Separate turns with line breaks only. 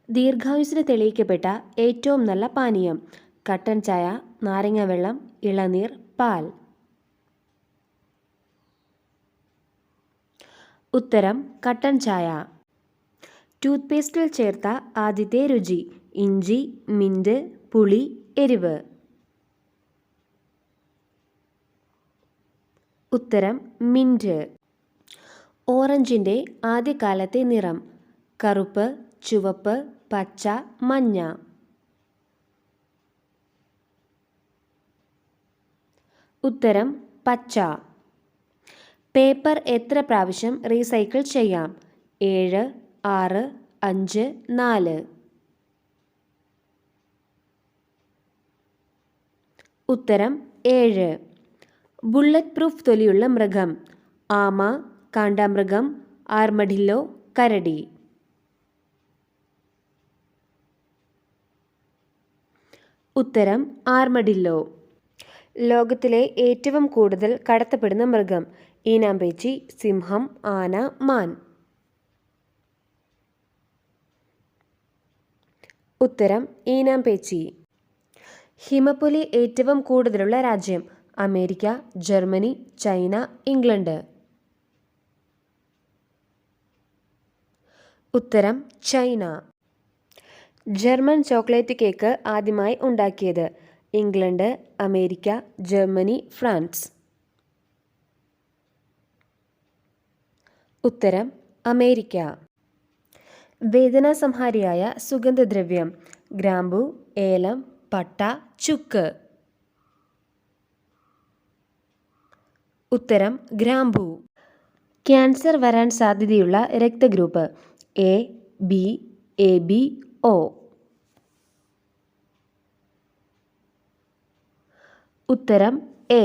ദീർഘായുസ്സിന് തെളിയിക്കപ്പെട്ട ഏറ്റവും നല്ല പാനീയം: കട്ടൻ ചായ, നാരങ്ങ വെള്ളം, ഇളനീർ, പാൽ. ഉത്തരം കട്ടൻ ചായ. ടൂത്ത് പേസ്റ്റിൽ ചേർത്ത ആദ്യത്തെ രുചി: ഇഞ്ചി, മിന്റ്, പുളി, എരിവ്. ഉത്തരം മിന്റ്. ഓറഞ്ചിൻ്റെ ആദ്യകാലത്തെ നിറം: കറുപ്പ്, ചുവപ്പ്, പച്ച, മഞ്ഞ. ഉത്തരം പച്ച. പേപ്പർ എത്ര പ്രാവശ്യം റീസൈക്കിൾ ചെയ്യാം? 7, 6, 5, 4. ഉത്തരം 7. ബുള്ളറ്റ് പ്രൂഫ് തൊലിയുള്ള മൃഗം: ആമ, കാണ്ടാമൃഗം, ആർമഡില്ലോ, കരടി. ഉത്തരം ആർമഡില്ലോ. ലോകത്തിലെ ഏറ്റവും കൂടുതൽ കടത്തപ്പെടുന്ന മൃഗം: ഈനാമ്പേച്ചി, സിംഹം, ആന, മാൻ. ഉത്തരം ഈനാമ്പേച്ചി. ഹിമപ്പുലി ഏറ്റവും കൂടുതലുള്ള രാജ്യം: അമേരിക്ക, ജർമ്മനി, ചൈന, ഇംഗ്ലണ്ട്. ഉത്തരം ചൈന. ജർമ്മൻ ചോക്ലേറ്റ് കേക്ക് ആദ്യമായി ഉണ്ടാക്കിയത്: ഇംഗ്ലണ്ട്, അമേരിക്ക, ജർമ്മനി, ഫ്രാൻസ്. ഉത്തരം അമേരിക്ക. വേദനാസംഹാരിയായ സുഗന്ധദ്രവ്യം: ഗ്രാമ്പു, ഏലം, പട്ട, ചുക്ക്. ഉത്തരം ഗ്രാമ്പു. ക്യാൻസർ വരാൻ സാധ്യതയുള്ള രക്തഗ്രൂപ്പ്: എ, ബി, AB, O. ഉത്തരം എ.